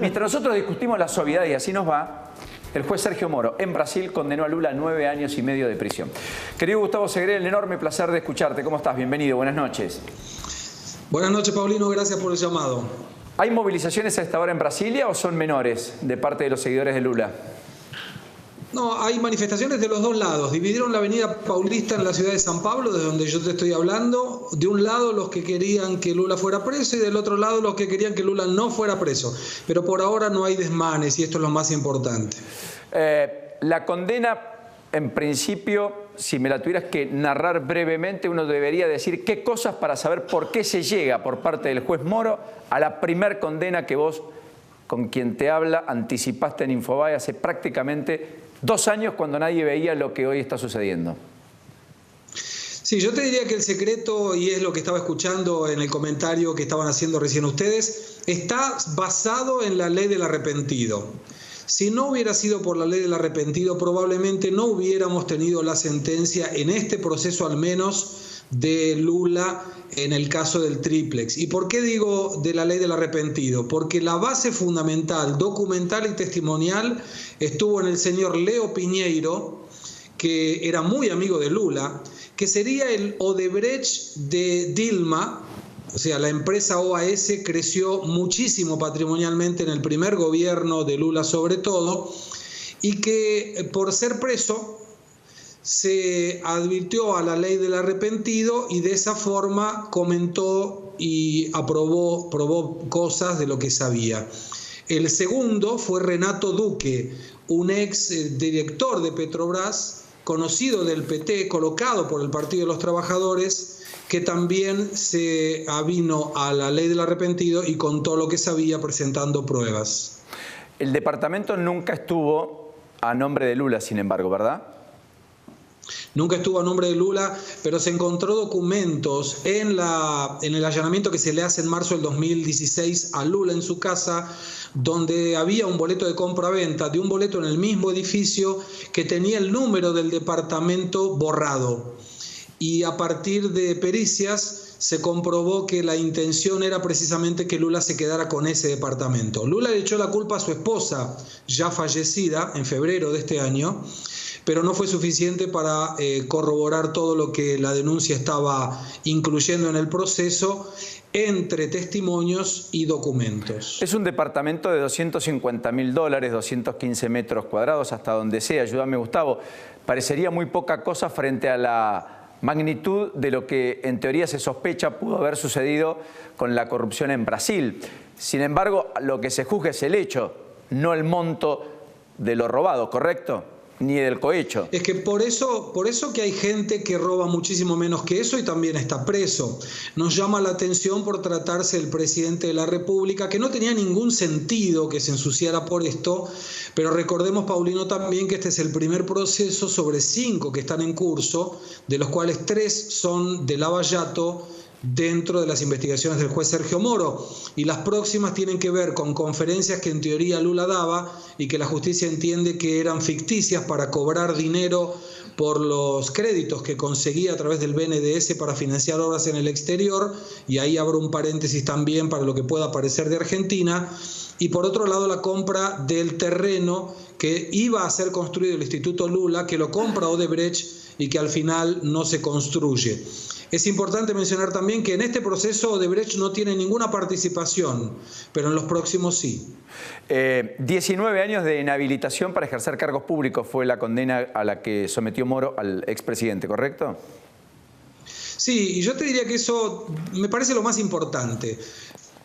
Mientras nosotros discutimos la suavidad, y así nos va, el juez Sergio Moro, en Brasil, condenó a Lula a 9 años y medio de prisión. Querido Gustavo Segre, el enorme placer de escucharte. ¿Cómo estás? Bienvenido, buenas noches. Buenas noches, Paulino, gracias por el llamado. ¿Hay movilizaciones a esta hora en Brasilia o son menores de parte de los seguidores de Lula? No, hay manifestaciones de los dos lados. Dividieron la avenida Paulista en la ciudad de San Pablo, de donde yo te estoy hablando. De un lado los que querían que Lula fuera preso y del otro lado los que querían que Lula no fuera preso. Pero por ahora no hay desmanes y esto es lo más importante. La condena, en principio, si me la tuvieras que narrar brevemente, uno debería decir qué cosas para saber por qué se llega por parte del juez Moro a la primer condena que vos, con quien te habla, anticipaste en Infobae hace prácticamente 2 años, cuando nadie veía lo que hoy está sucediendo. Sí, yo te diría que el secreto, y es lo que estaba escuchando en el comentario que estaban haciendo recién ustedes, está basado en la ley del arrepentido. Si no hubiera sido por la ley del arrepentido, probablemente no hubiéramos tenido la sentencia en este proceso, al menos, de Lula en el caso del triplex. ¿Y por qué digo de la ley del arrepentido? Porque la base fundamental, documental y testimonial estuvo en el señor Leo Piñeiro, que era muy amigo de Lula, que sería el Odebrecht de Dilma. O sea, la empresa OAS creció muchísimo patrimonialmente en el primer gobierno de Lula sobre todo, y que por ser preso se advirtió a la ley del arrepentido y de esa forma comentó y probó cosas de lo que sabía. El segundo fue Renato Duque, un ex director de Petrobras, conocido del PT, colocado por el Partido de los Trabajadores, que también se avino a la ley del arrepentido y contó lo que sabía presentando pruebas. El departamento nunca estuvo a nombre de Lula, sin embargo, ¿verdad? Nunca estuvo a nombre de Lula, pero se encontró documentos en el allanamiento que se le hace en marzo del 2016 a Lula en su casa, donde había un boleto de compra-venta de un boleto en el mismo edificio que tenía el número del departamento borrado. Y a partir de pericias se comprobó que la intención era precisamente que Lula se quedara con ese departamento. Lula le echó la culpa a su esposa, ya fallecida en febrero de este año, pero no fue suficiente para corroborar todo lo que la denuncia estaba incluyendo en el proceso, entre testimonios y documentos. Es un departamento de $250.000, 215 metros cuadrados, hasta donde sea. Ayúdame, Gustavo. Parecería muy poca cosa frente a la magnitud de lo que en teoría se sospecha pudo haber sucedido con la corrupción en Brasil. Sin embargo, lo que se juzga es el hecho, no el monto de lo robado, ¿correcto? Ni del cohecho. Es que por eso que hay gente que roba muchísimo menos que eso y también está preso. Nos llama la atención por tratarse del presidente de la República, que no tenía ningún sentido que se ensuciara por esto, pero recordemos, Paulino, también que este es el primer proceso sobre 5 que están en curso, de los cuales 3 son de Lava Jato, dentro de las investigaciones del juez Sergio Moro, y las próximas tienen que ver con conferencias que en teoría Lula daba y que la justicia entiende que eran ficticias para cobrar dinero por los créditos que conseguía a través del BNDES para financiar obras en el exterior, y ahí abro un paréntesis también para lo que pueda parecer de Argentina, y por otro lado la compra del terreno que iba a ser construido el Instituto Lula, que lo compra Odebrecht y que al final no se construye. Es importante mencionar también que en este proceso Odebrecht no tiene ninguna participación, pero en los próximos sí. 19 años de inhabilitación para ejercer cargos públicos fue la condena a la que sometió Moro al expresidente, ¿correcto? Sí, y yo te diría que eso me parece lo más importante,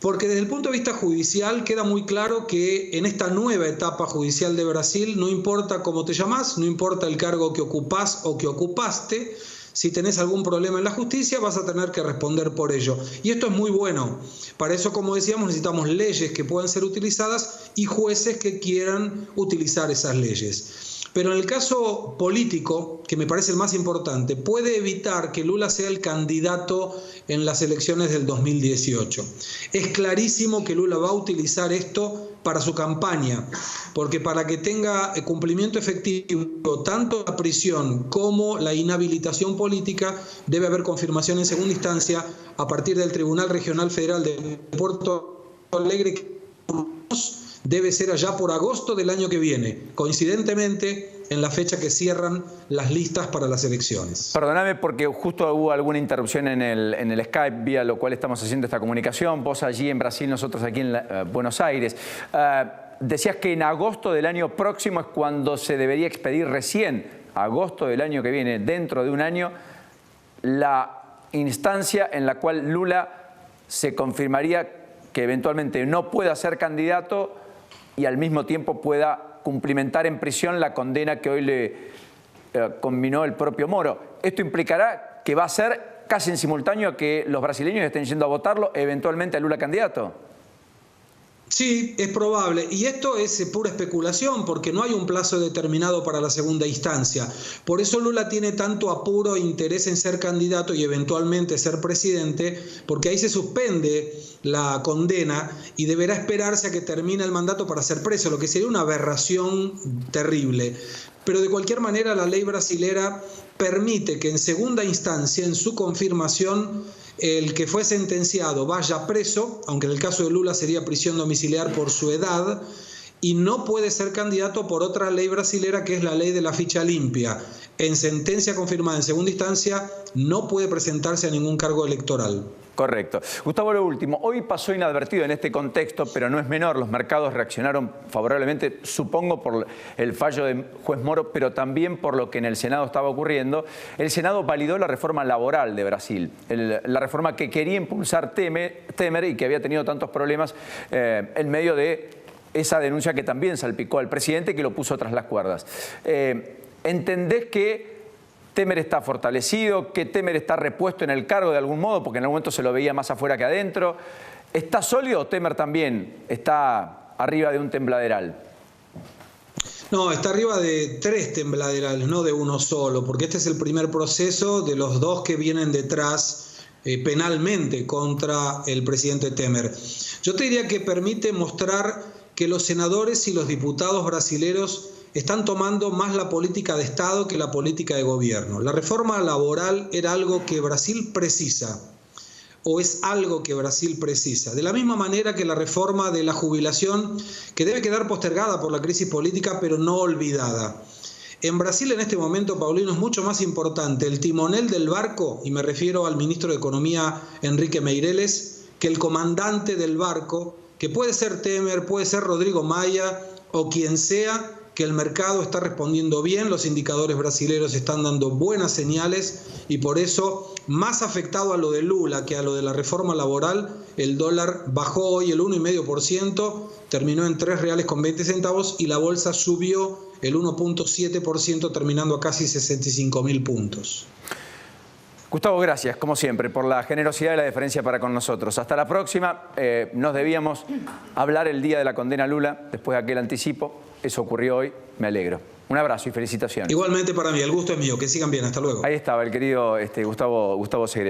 porque desde el punto de vista judicial queda muy claro que en esta nueva etapa judicial de Brasil no importa cómo te llamás, no importa el cargo que ocupás o que ocupaste. Si tenés algún problema en la justicia, vas a tener que responder por ello. Y esto es muy bueno. Para eso, como decíamos, necesitamos leyes que puedan ser utilizadas y jueces que quieran utilizar esas leyes. Pero en el caso político, que me parece el más importante, puede evitar que Lula sea el candidato en las elecciones del 2018. Es clarísimo que Lula va a utilizar esto para su campaña, porque para que tenga cumplimiento efectivo tanto la prisión como la inhabilitación política, debe haber confirmación en segunda instancia a partir del Tribunal Regional Federal de Porto Alegre, debe ser allá por agosto del año que viene, coincidentemente en la fecha que cierran las listas para las elecciones. Perdóname porque justo hubo alguna interrupción en el Skype, vía lo cual estamos haciendo esta comunicación. Vos allí en Brasil, nosotros aquí en Buenos Aires. Decías que en agosto del año próximo es cuando se debería expedir recién, agosto del año que viene, dentro de un año, la instancia en la cual Lula se confirmaría que eventualmente no pueda ser candidato y al mismo tiempo pueda cumplimentar en prisión la condena que hoy le conminó el propio Moro. Esto implicará que va a ser casi en simultáneo a que los brasileños estén yendo a votarlo, eventualmente a Lula candidato. Sí, es probable. Y esto es pura especulación porque no hay un plazo determinado para la segunda instancia. Por eso Lula tiene tanto apuro e interés en ser candidato y eventualmente ser presidente, porque ahí se suspende la condena y deberá esperarse a que termine el mandato para ser preso, lo que sería una aberración terrible. Pero de cualquier manera la ley brasilera permite que en segunda instancia, en su confirmación, el que fue sentenciado vaya preso, aunque en el caso de Lula sería prisión domiciliar por su edad, y no puede ser candidato por otra ley brasilera que es la ley de la ficha limpia. En sentencia confirmada en segunda instancia no puede presentarse a ningún cargo electoral. Correcto. Gustavo, lo último. Hoy pasó inadvertido en este contexto, pero no es menor. Los mercados reaccionaron favorablemente, supongo, por el fallo del juez Moro, pero también por lo que en el Senado estaba ocurriendo. El Senado validó la reforma laboral de Brasil, la reforma que quería impulsar Temer y que había tenido tantos problemas en medio de esa denuncia que también salpicó al presidente, que lo puso tras las cuerdas. ¿Entendés que Temer está fortalecido, que Temer está repuesto en el cargo de algún modo, porque en algún momento se lo veía más afuera que adentro? ¿Está sólido o Temer también está arriba de un tembladeral? No, está arriba de 3 tembladerales, no de uno solo, porque este es el primer proceso de los 2 que vienen detrás penalmente contra el presidente Temer. Yo te diría que permite mostrar que los senadores y los diputados brasileros están tomando más la política de Estado que la política de gobierno. La reforma laboral era algo que Brasil precisa, o es algo que Brasil precisa. De la misma manera que la reforma de la jubilación, que debe quedar postergada por la crisis política, pero no olvidada. En Brasil en este momento, Paulino, es mucho más importante el timonel del barco, y me refiero al ministro de Economía, Henrique Meirelles, que el comandante del barco, que puede ser Temer, puede ser Rodrigo Maia o quien sea, que el mercado está respondiendo bien, los indicadores brasileños están dando buenas señales y por eso, más afectado a lo de Lula que a lo de la reforma laboral, el dólar bajó hoy el 1,5%, terminó en R$3,20 y la bolsa subió el 1,7%, terminando a casi 65.000 puntos. Gustavo, gracias, como siempre, por la generosidad y la deferencia para con nosotros. Hasta la próxima. Nos debíamos hablar el día de la condena a Lula, después de aquel anticipo. Eso ocurrió hoy, me alegro. Un abrazo y felicitaciones. Igualmente para mí, el gusto es mío. Que sigan bien, hasta luego. Ahí estaba el querido Gustavo Segre.